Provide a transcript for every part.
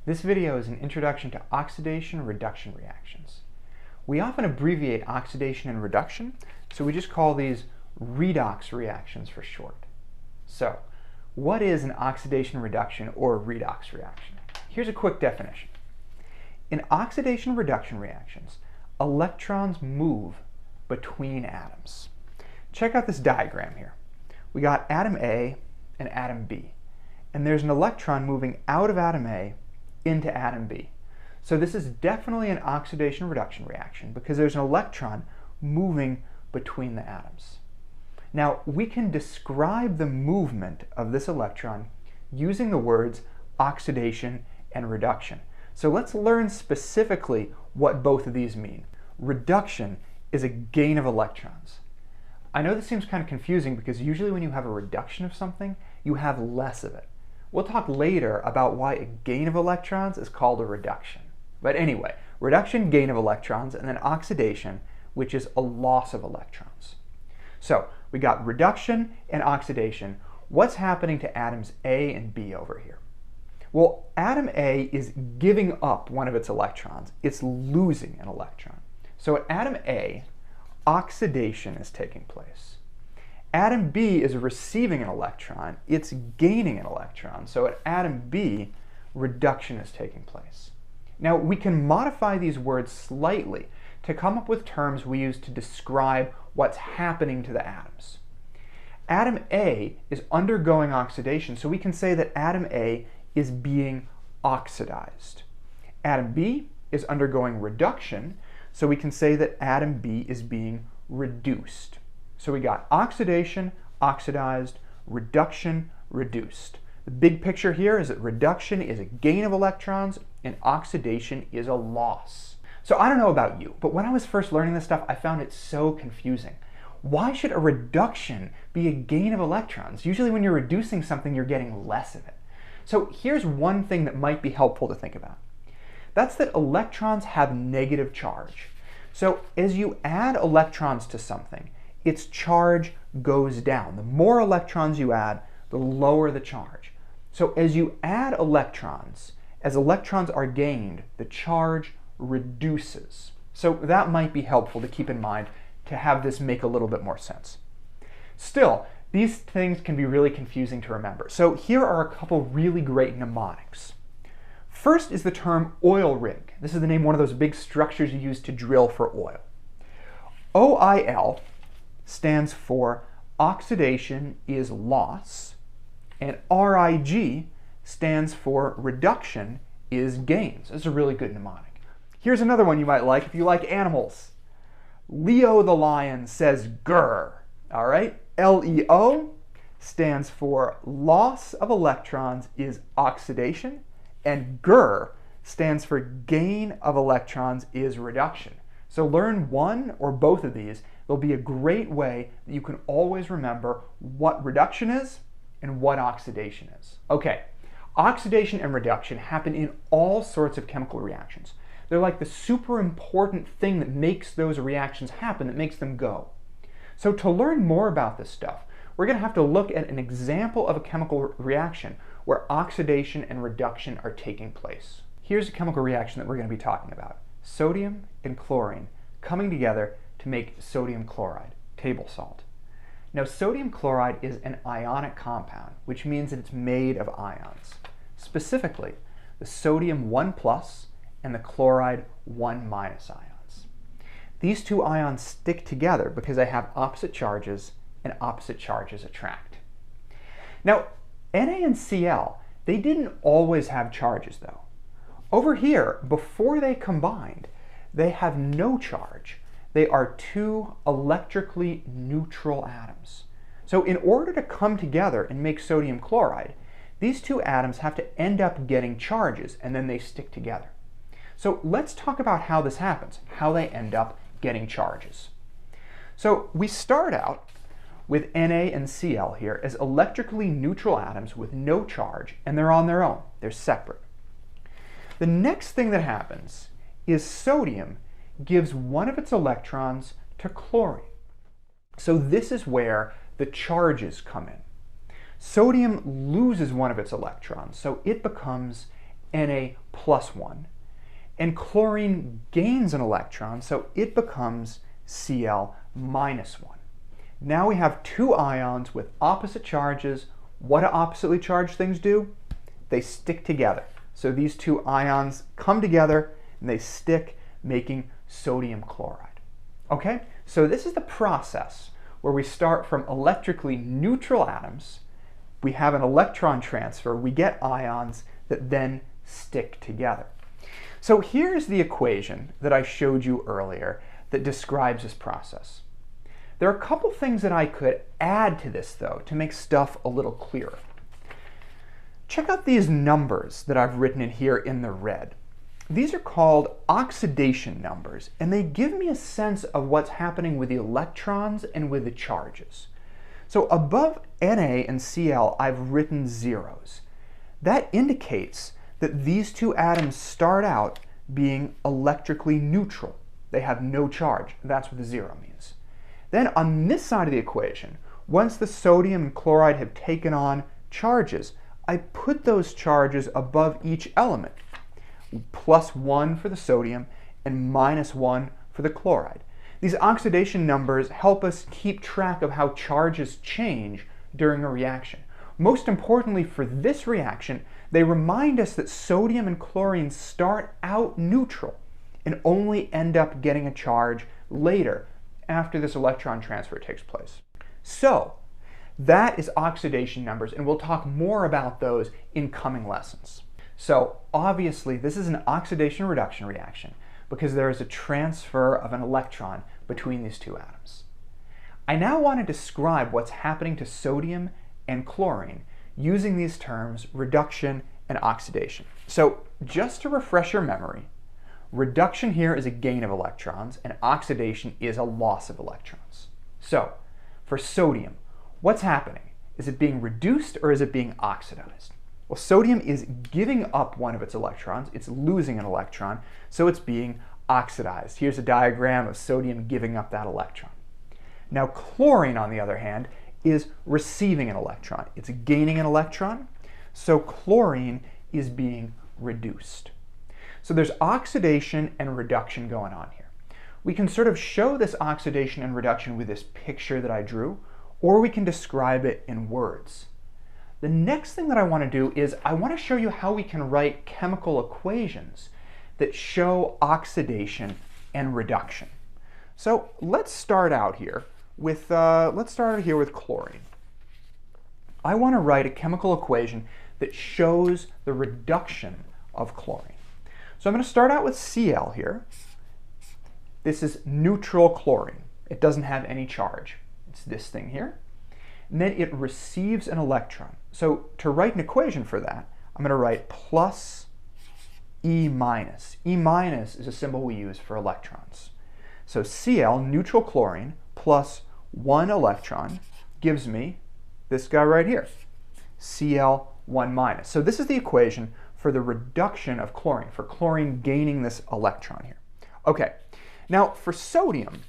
This video is an introduction to oxidation and reduction reactions. We often abbreviate oxidation and reduction, so we just call these redox reactions for short. So, what is an oxidation reduction or redox reaction? Here's a quick definition. In oxidation reduction reactions, electrons move between atoms. Check out this diagram here. We got atom A and atom B, and there's an electron moving out of atom A into atom B. So this is definitely an oxidation reduction reaction because there's an electron moving between the atoms. Now, we can describe the movement of this electron using the words oxidation and reduction. So let's learn specifically what both of these mean. Reduction is a gain of electrons. I know this seems kind of confusing because usually when you have a reduction of something, you have less of it. We'll talk later about why a gain of electrons is called a reduction. But anyway, reduction, gain of electrons, and then oxidation, which is a loss of electrons. So we got reduction and oxidation. What's happening to atoms A and B over here? Well, atom A is giving up one of its electrons. It's losing an electron. So at atom A, oxidation is taking place. Atom B is receiving an electron. It's gaining an electron. So at atom B, reduction is taking place. Now, we can modify these words slightly to come up with terms we use to describe what's happening to the atoms. Atom A is undergoing oxidation, so we can say that atom A is being oxidized. Atom B is undergoing reduction, so we can say that atom B is being reduced. So we got oxidation, oxidized, reduction, reduced. The big picture here is that reduction is a gain of electrons and oxidation is a loss. So I don't know about you, but when I was first learning this stuff, I found it so confusing. Why should a reduction be a gain of electrons? Usually when you're reducing something, you're getting less of it. So here's one thing that might be helpful to think about. That's that electrons have negative charge. So as you add electrons to something, its charge goes down. The more electrons you add, the lower the charge. So as you add electrons, as electrons are gained, the charge reduces. So that might be helpful to keep in mind to have this make a little bit more sense. Still, these things can be really confusing to remember. So here are a couple really great mnemonics. First is the term oil rig. This is the name of one of those big structures you use to drill for oil. OIL stands for oxidation is loss, and RIG stands for reduction is gains. This is a really good mnemonic. Here's another one you might like if you like animals. Leo the lion says grr. All right? LEO stands for loss of electrons is oxidation, and grr stands for gain of electrons is reduction. So learn one or both of these. They'll be a great way that you can always remember what reduction is and what oxidation is. Okay, oxidation and reduction happen in all sorts of chemical reactions. They're like the super important thing that makes those reactions happen, that makes them go. So to learn more about this stuff, we're going to have to look at an example of a chemical reaction where oxidation and reduction are taking place. Here's a chemical reaction that we're going to be talking about. Sodium and chlorine coming together to make sodium chloride, table salt. Now, sodium chloride is an ionic compound, which means that it's made of ions. Specifically, the sodium 1+ and the chloride 1- ions. These two ions stick together because they have opposite charges, and opposite charges attract. Now, Na and Cl, they didn't always have charges though. Over here, before they combined, they have no charge. They are two electrically neutral atoms. So in order to come together and make sodium chloride, these two atoms have to end up getting charges and then they stick together. So let's talk about how this happens, how they end up getting charges. So we start out with Na and Cl here as electrically neutral atoms with no charge, and they're on their own. They're separate. The next thing that happens is sodium gives one of its electrons to chlorine. So this is where the charges come in. Sodium loses one of its electrons, so it becomes Na plus 1. And chlorine gains an electron, so it becomes Cl minus 1. Now we have two ions with opposite charges. What do oppositely charged things do? They stick together. So these two ions come together and they stick, making sodium chloride. Okay, so this is the process where we start from electrically neutral atoms. We have an electron transfer, we get ions that then stick together. So here's the equation that I showed you earlier that describes this process. There are a couple things that I could add to this, though, to make stuff a little clearer. Check out these numbers that I've written in here in the red. These are called oxidation numbers, and they give me a sense of what's happening with the electrons and with the charges. So above Na and Cl, I've written zeros. That indicates that these two atoms start out being electrically neutral. They have no charge. That's what the zero means. Then on this side of the equation, once the sodium and chloride have taken on charges, I put those charges above each element. Plus 1 for the sodium and minus 1 for the chloride. These oxidation numbers help us keep track of how charges change during a reaction. Most importantly for this reaction, they remind us that sodium and chlorine start out neutral and only end up getting a charge later after this electron transfer takes place. So that is oxidation numbers, and we'll talk more about those in coming lessons. So obviously this is an oxidation reduction reaction because there is a transfer of an electron between these two atoms. I now want to describe what's happening to sodium and chlorine using these terms reduction and oxidation. So just to refresh your memory, reduction here is a gain of electrons and oxidation is a loss of electrons. So for sodium, what's happening? Is it being reduced or is it being oxidized? Well, sodium is giving up one of its electrons, it's losing an electron, so it's being oxidized. Here's a diagram of sodium giving up that electron. Now chlorine, on the other hand, is receiving an electron. It's gaining an electron, so chlorine is being reduced. So there's oxidation and reduction going on here. We can sort of show this oxidation and reduction with this picture that I drew, or we can describe it in words. The next thing that I want to do is I want to show you how we can write chemical equations that show oxidation and reduction. So let's start out here with chlorine. I want to write a chemical equation that shows the reduction of chlorine. So I'm going to start out with Cl here. This is neutral chlorine. It doesn't have any charge. It's this thing here. And then it receives an electron. So to write an equation for that, I'm going to write plus E minus. E minus is a symbol we use for electrons. So Cl, neutral chlorine, plus 1 electron gives me this guy right here, Cl 1 minus. So this is the equation for the reduction of chlorine, for chlorine gaining this electron here. Okay, now for sodium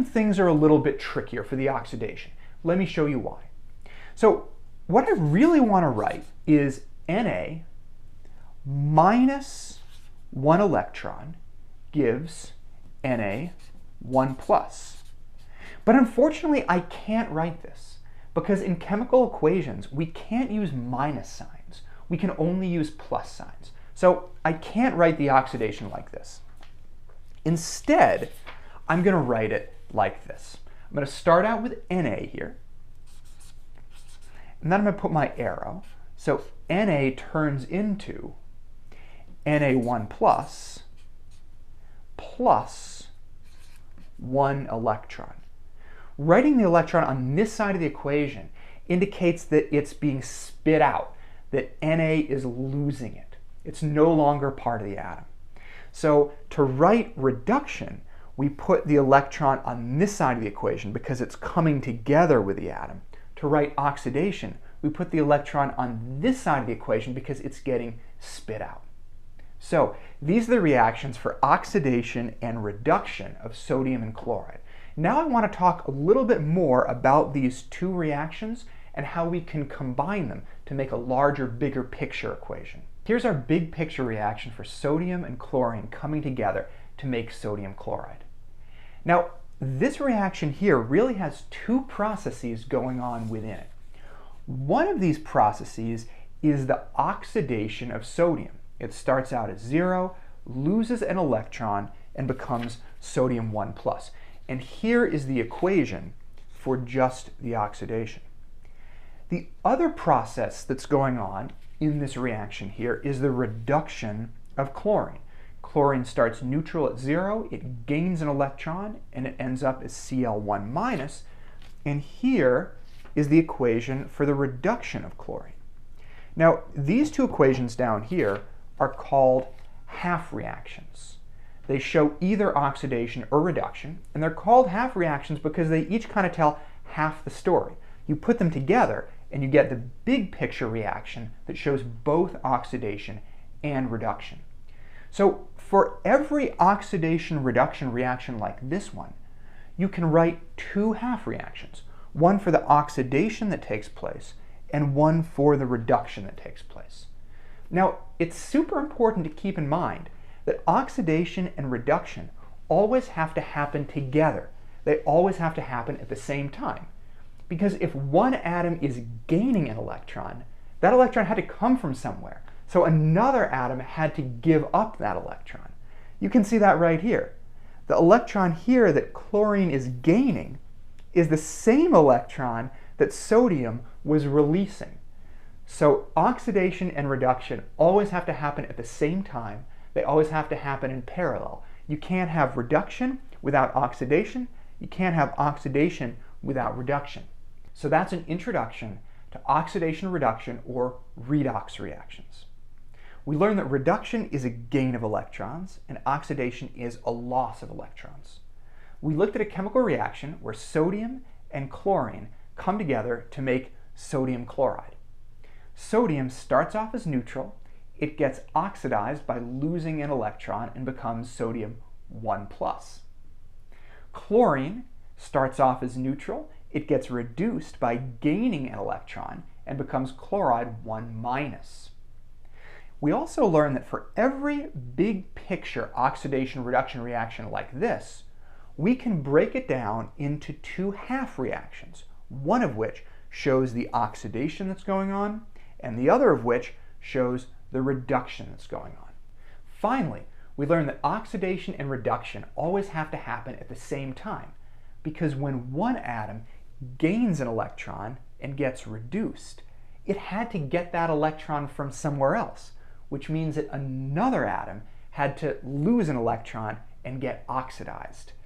things are a little bit trickier for the oxidation. Let me show you why. So what I really want to write is Na minus 1 electron gives Na 1 plus. But unfortunately, I can't write this because in chemical equations, we can't use minus signs. We can only use plus signs. So I can't write the oxidation like this. Instead, I'm going to write it like this. I'm going to start out with Na here, and then I'm going to put my arrow. So Na turns into Na1 plus 1 electron. Writing the electron on this side of the equation indicates that it's being spit out, that Na is losing it. It's no longer part of the atom. So to write reduction, we put the electron on this side of the equation because it's coming together with the atom. To write oxidation, we put the electron on this side of the equation because it's getting spit out. So these are the reactions for oxidation and reduction of sodium and chloride. Now I want to talk a little bit more about these two reactions and how we can combine them to make a larger, bigger picture equation. Here's our big picture reaction for sodium and chlorine coming together to make sodium chloride. Now, this reaction here really has two processes going on within it. One of these processes is the oxidation of sodium. It starts out as 0, loses an electron, and becomes sodium 1+. And here is the equation for just the oxidation. The other process that's going on in this reaction here is the reduction of chlorine. Chlorine starts neutral at 0, it gains an electron, and it ends up as Cl1-, and here is the equation for the reduction of chlorine. Now, these two equations down here are called half reactions. They show either oxidation or reduction, and they're called half reactions because they each kind of tell half the story. You put them together, and you get the big picture reaction that shows both oxidation and reduction. So for every oxidation-reduction reaction like this one, you can write two half reactions, one for the oxidation that takes place and one for the reduction that takes place. Now, it's super important to keep in mind that oxidation and reduction always have to happen together. They always have to happen at the same time. Because if one atom is gaining an electron, that electron had to come from somewhere. So another atom had to give up that electron. You can see that right here. The electron here that chlorine is gaining is the same electron that sodium was releasing. So oxidation and reduction always have to happen at the same time. They always have to happen in parallel. You can't have reduction without oxidation. You can't have oxidation without reduction. So that's an introduction to oxidation-reduction or redox reactions. We learned that reduction is a gain of electrons and oxidation is a loss of electrons. We looked at a chemical reaction where sodium and chlorine come together to make sodium chloride. Sodium starts off as neutral, it gets oxidized by losing an electron and becomes sodium 1+. Chlorine starts off as neutral, it gets reduced by gaining an electron and becomes chloride 1-. We also learned that for every big picture oxidation-reduction reaction like this, we can break it down into two half reactions, one of which shows the oxidation that's going on, and the other of which shows the reduction that's going on. Finally, we learned that oxidation and reduction always have to happen at the same time, because when one atom gains an electron and gets reduced, it had to get that electron from somewhere else, which means that another atom had to lose an electron and get oxidized.